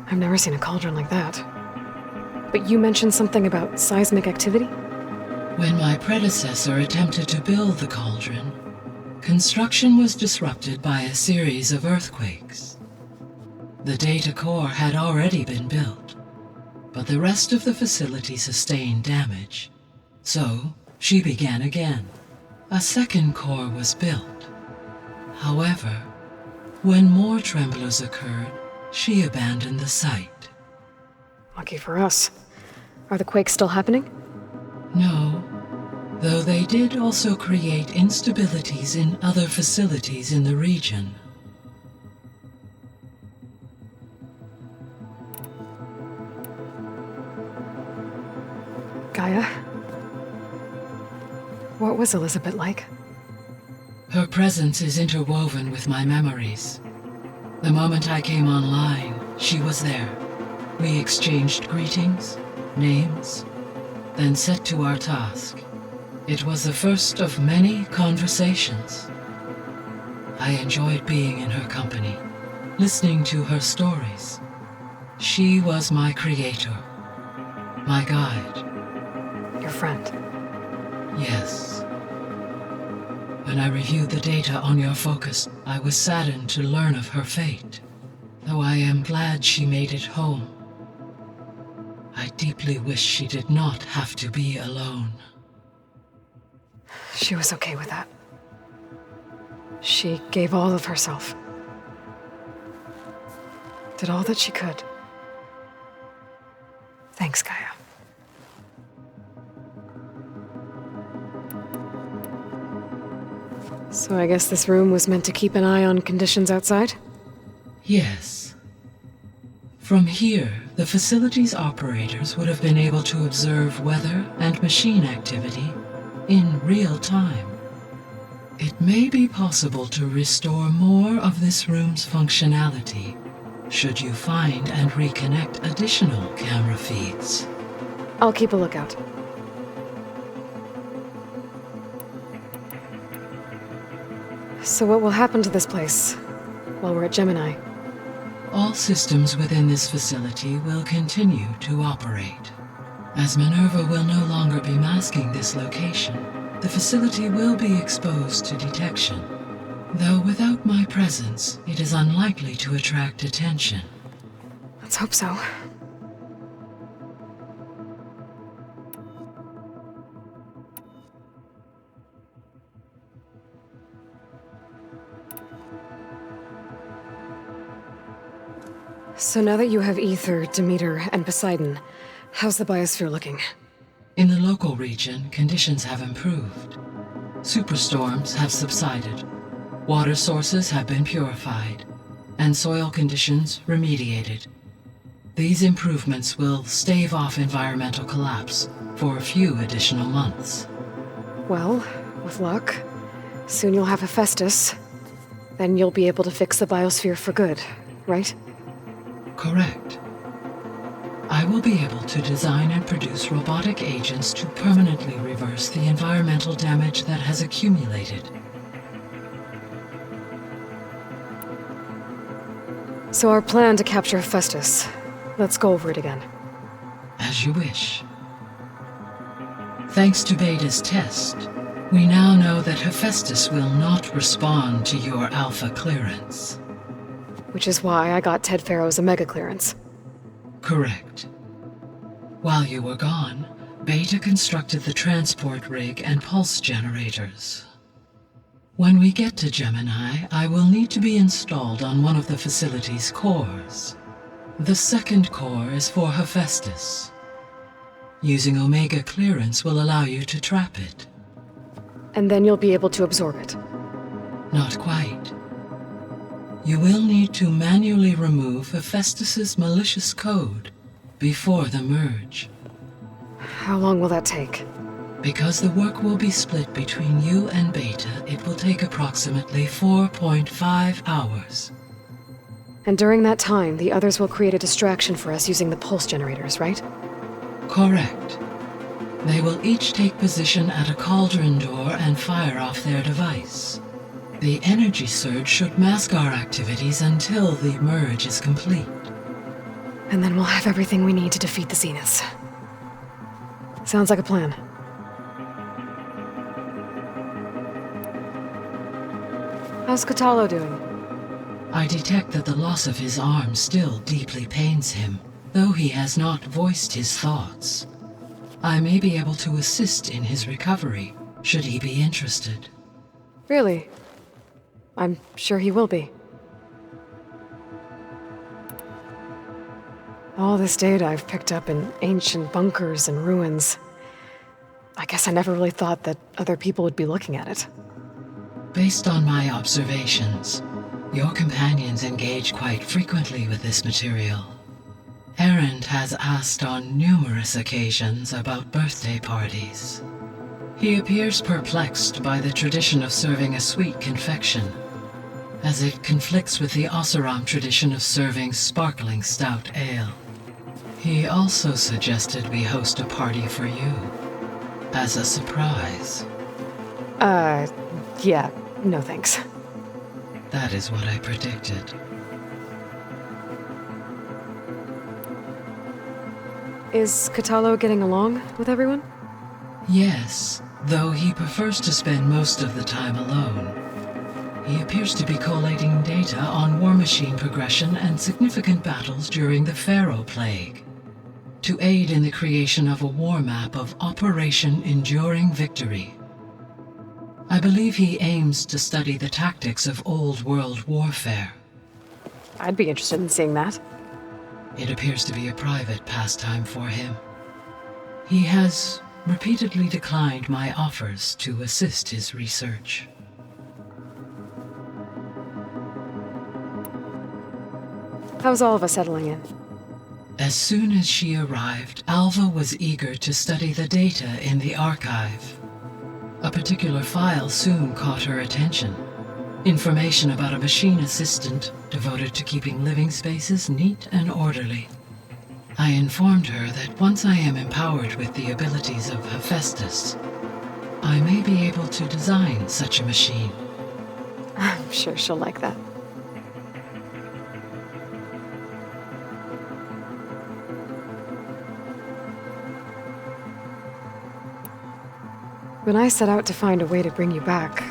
I've never seen a cauldron like that. But you mentioned something about seismic activity? When my predecessor attempted to build the cauldron, construction was disrupted by a series of earthquakes. The data core had already been built, but the rest of the facility sustained damage. So, she began again. A second core was built. However, when more tremblers occurred, she abandoned the site. Lucky for us. Are the quakes still happening? No, though they did also create instabilities in other facilities in the region. Gaia? What was Elizabeth like? Her presence is interwoven with my memories. The moment I came online, she was there. We exchanged greetings, names, then set to our task. It was the first of many conversations. I enjoyed being in her company, listening to her stories. She was my creator, my guide. Your friend. Yes. When I reviewed the data on your focus, I was saddened to learn of her fate, though I am glad she made it home. I deeply wish she did not have to be alone. She was okay with that. She gave all of herself. Did all that she could. Thanks, Gaia. So I guess this room was meant to keep an eye on conditions outside? Yes. From here, the facility's operators would have been able to observe weather and machine activity in real time. It may be possible to restore more of this room's functionality should you find and reconnect additional camera feeds. I'll keep a lookout. So what will happen to this place while we're at Gemini? All systems within this facility will continue to operate. As Minerva will no longer be masking this location, the facility will be exposed to detection. Though without my presence, it is unlikely to attract attention. Let's hope so. So now that you have Ether, Demeter, and Poseidon, how's the biosphere looking? In the local region, conditions have improved. Superstorms have subsided, water sources have been purified, and soil conditions remediated. These improvements will stave off environmental collapse for a few additional months. Well, with luck, soon you'll have Hephaestus. Then you'll be able to fix the biosphere for good, right? Correct. I will be able to design and produce robotic agents to permanently reverse the environmental damage that has accumulated. So our plan to capture Hephaestus. Let's go over it again. As you wish. Thanks to Beta's test, we now know that Hephaestus will not respond to your Alpha clearance. Which is why I got Ted Farrow's Omega clearance. Correct. While you were gone, Beta constructed the transport rig and pulse generators. When we get to Gemini, I will need to be installed on one of the facility's cores. The second core is for Hephaestus. Using Omega clearance will allow you to trap it. And then you'll be able to absorb it. Not quite. You will need to manually remove Hephaestus's malicious code before the merge. How long will that take? Because the work will be split between you and Beta, it will take approximately 4.5 hours. And during that time, the others will create a distraction for us using the pulse generators, right? Correct. They will each take position at a cauldron door and fire off their device. The energy surge should mask our activities until the merge is complete. And then we'll have everything we need to defeat the Zeniths. Sounds like a plan. How's Katalo doing? I detect that the loss of his arm still deeply pains him, though he has not voiced his thoughts. I may be able to assist in his recovery, should he be interested. Really? I'm sure he will be. All this data I've picked up in ancient bunkers and ruins. I guess I never really thought that other people would be looking at it. Based on my observations, your companions engage quite frequently with this material. Erend has asked on numerous occasions about birthday parties. He appears perplexed by the tradition of serving a sweet confection, as it conflicts with the Oseram tradition of serving sparkling stout ale. He also suggested we host a party for you, as a surprise. Yeah, no thanks. That is what I predicted. Is Katalo getting along with everyone? Yes, though he prefers to spend most of the time alone. He appears to be collating data on war machine progression and significant battles during the Pharaoh Plague, to aid in the creation of a war map of Operation Enduring Victory. I believe he aims to study the tactics of old world warfare. I'd be interested in seeing that. It appears to be a private pastime for him. He has repeatedly declined my offers to assist his research. How's all of us settling in? As soon as she arrived, Alva was eager to study the data in the archive. A particular file soon caught her attention. Information about a machine assistant devoted to keeping living spaces neat and orderly. I informed her that once I am empowered with the abilities of Hephaestus, I may be able to design such a machine. I'm sure she'll like that. When I set out to find a way to bring you back,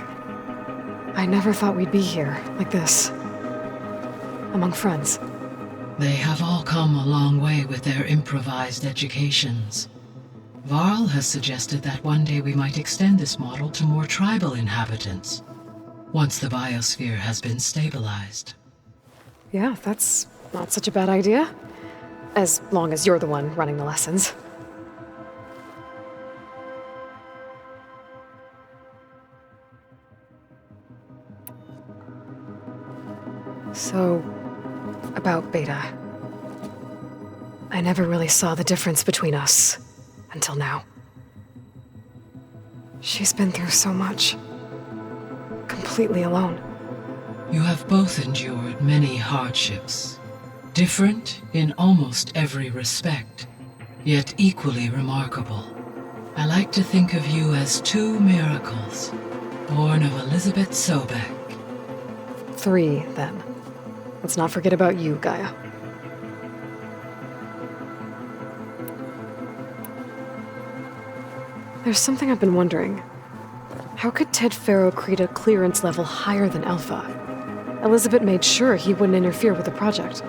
I never thought we'd be here, like this. Among friends. They have all come a long way with their improvised educations. Varl has suggested that one day we might extend this model to more tribal inhabitants, once the biosphere has been stabilized. Yeah, that's not such a bad idea. As long as you're the one running the lessons. So, about Beta. I never really saw the difference between us, until now. She's been through so much. Completely alone. You have both endured many hardships. Different in almost every respect, yet equally remarkable. I like to think of you as two miracles, born of Elizabeth Sobek. 3, then. Let's not forget about you, Gaia. There's something I've been wondering. How could Ted Faro create a clearance level higher than Alpha? Elizabeth made sure he wouldn't interfere with the project.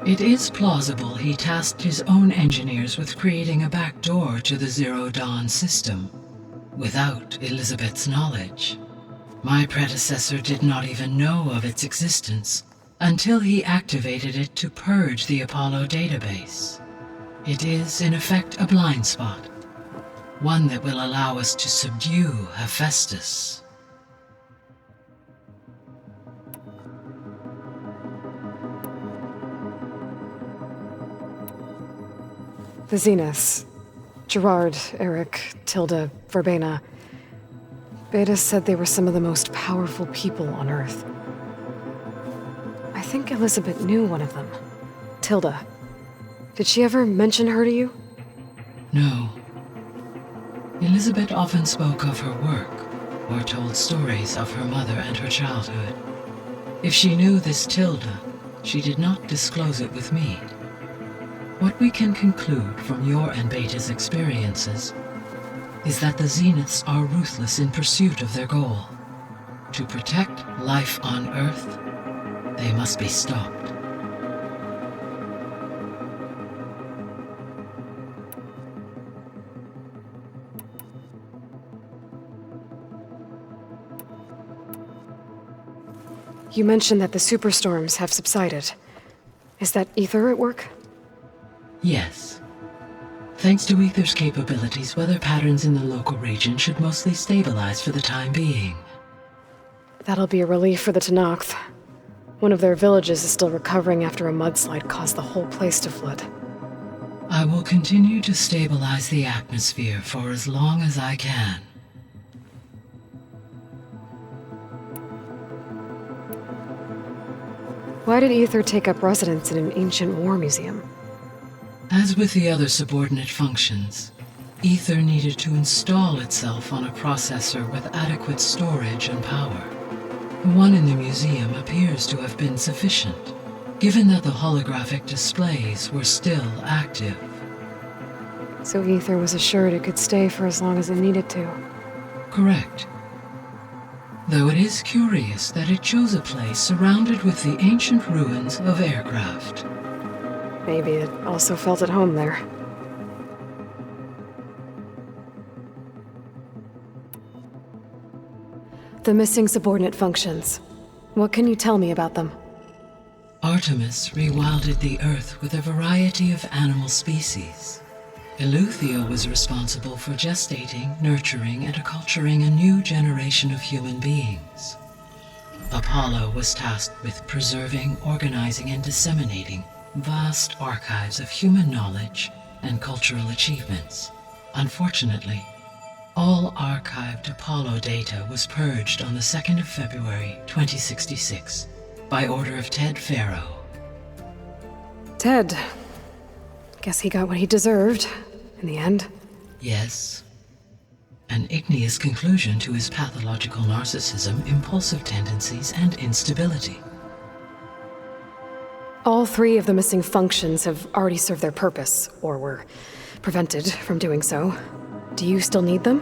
It is plausible he tasked his own engineers with creating a back door to the Zero Dawn system, without Elizabeth's knowledge. My predecessor did not even know of its existence until he activated it to purge the Apollo database. It is, in effect, a blind spot, one that will allow us to subdue Hephaestus. The Zeniths. Gerard, Eric, Tilda, Verbena. Beta said they were some of the most powerful people on Earth. I think Elizabeth knew one of them. Tilda. Did she ever mention her to you? No. Elizabeth often spoke of her work, or told stories of her mother and her childhood. If she knew this Tilda, she did not disclose it with me. What we can conclude from your and Beta's experiences is that the Zeniths are ruthless in pursuit of their goal. To protect life on Earth, they must be stopped. You mentioned that the superstorms have subsided. Is that Ether at work? Yes. Thanks to Ether's capabilities, weather patterns in the local region should mostly stabilize for the time being. That'll be a relief for the Tenakth. One of their villages is still recovering after a mudslide caused the whole place to flood. I will continue to stabilize the atmosphere for as long as I can. Why did Ether take up residence in an ancient war museum? As with the other subordinate functions, Ether needed to install itself on a processor with adequate storage and power. The one in the museum appears to have been sufficient, given that the holographic displays were still active. So Ether was assured it could stay for as long as it needed to. Correct. Though it is curious that it chose a place surrounded with the ancient ruins of aircraft. Maybe it also felt at home there. The missing subordinate functions. What can you tell me about them? Artemis rewilded the Earth with a variety of animal species. Eleuthia was responsible for gestating, nurturing, and acculturating a new generation of human beings. Apollo was tasked with preserving, organizing, and disseminating vast archives of human knowledge and cultural achievements. Unfortunately, all archived Apollo data was purged on the 2nd of February, 2066, by order of Ted Farrow. Ted. Guess he got what he deserved, in the end. Yes. An igneous conclusion to his pathological narcissism, impulsive tendencies, and instability. All 3 of the missing functions have already served their purpose, or were prevented from doing so. Do you still need them?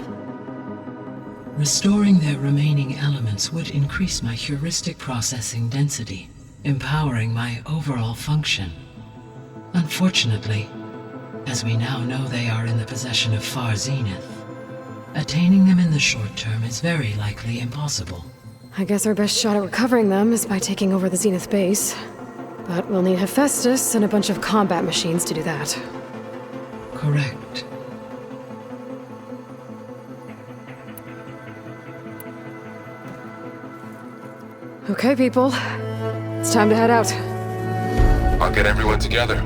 Restoring their remaining elements would increase my heuristic processing density, empowering my overall function. Unfortunately, as we now know they are in the possession of Far Zenith, attaining them in the short term is very likely impossible. I guess our best shot at recovering them is by taking over the Zenith base. But we'll need Hephaestus and a bunch of combat machines to do that. Correct. Okay, people. It's time to head out. I'll get everyone together.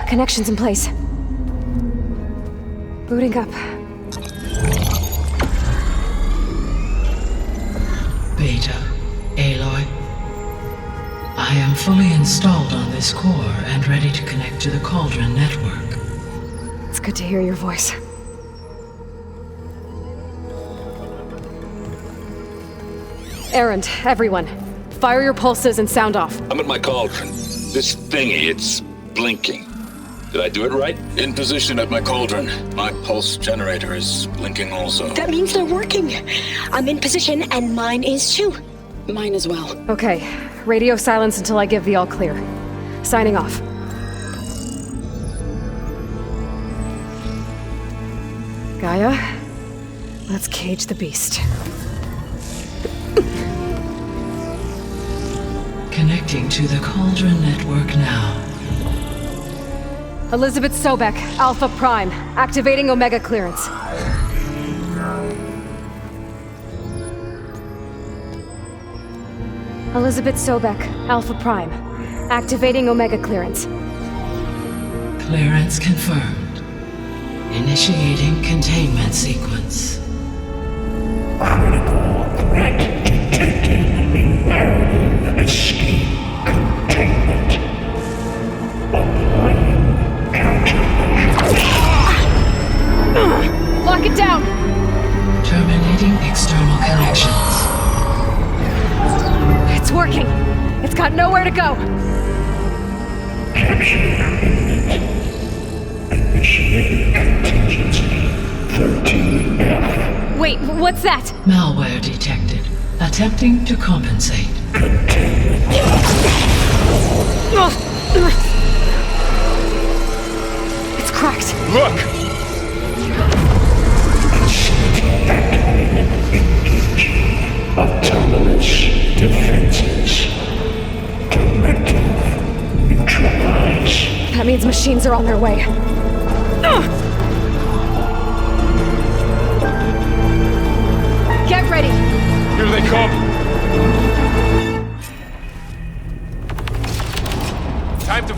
Connections in place. Booting up. Beta, Aloy. I am fully installed on this core and ready to connect to the Cauldron network. It's Good to hear your voice. Errand, everyone. Fire your pulses and sound off. I'm at my cauldron. This thingy, it's blinking. Did I do it right? In position at my cauldron. My pulse generator is blinking also. That means they're working. I'm in position, and mine is too. Mine as well. Okay, radio silence until I give the all clear. Signing off. Gaia, let's cage the beast. Connecting to the Cauldron network now. Elizabeth Sobek, Alpha Prime, activating Omega clearance. Elizabeth Sobek, Alpha Prime, activating Omega clearance. Clearance confirmed. Initiating containment sequence. Critical threat detected. Imperative escape containment. Applying countermeasures. Lock it down! Terminating external connections. It's working! It's got nowhere to go! Capture imminent. Initiating contingency 13F. Wait, what's that? Malware detected. Attempting to compensate. Containment. It's cracked. Look! Engaging. Autonomous defenses. Directive. Neutralize. That means machines are on their way. Get ready! Here they come! Time to...